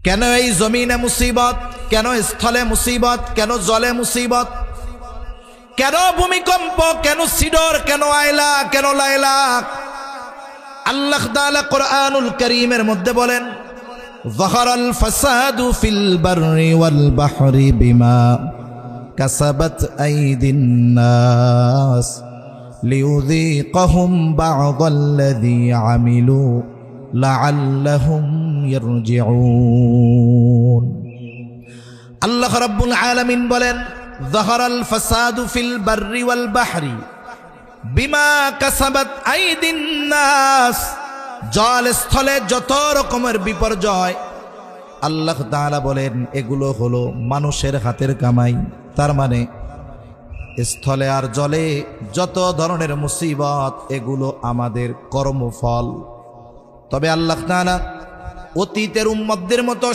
কেন এই জমিনে মুসিবত, কেন স্থলে মুসিবত, কেন জলে মুসিবত, কেন ভূমিকম্প, কেন সিডর, কেন আয়লা, কেন লায়লা? আল্লাহ তাআলা কোরআনুল কারীমের মধ্যে বলেন, যাহারাল ফাসাদু ফিল বাররি ওয়াল বাহরি বিমা কাসাবাত আইদিন নাস লিয়ুযীকাহুম বা'দাল্লাযী আমিলু লাআল্লাহুম ইয়ারজিউন। আল্লাহ রাব্বুল আলামিন বলেন, যাহারাল ফাসাদু ফিল বাররি ওয়াল বাহরি বিমা কাসাবাত আইদিন নাস। জল স্থলে যত রকমের বিপর্যয়, আল্লাহ তাআলা বলেন এগুলো হলো মানুষের হাতের কামাই। তার মানে স্থলে আর জলে যত ধরনের মুসিবত, এগুলো আমাদের কর্মফল। তবে আল্লাহ তাআলা অতীতের উম্মতদের মতো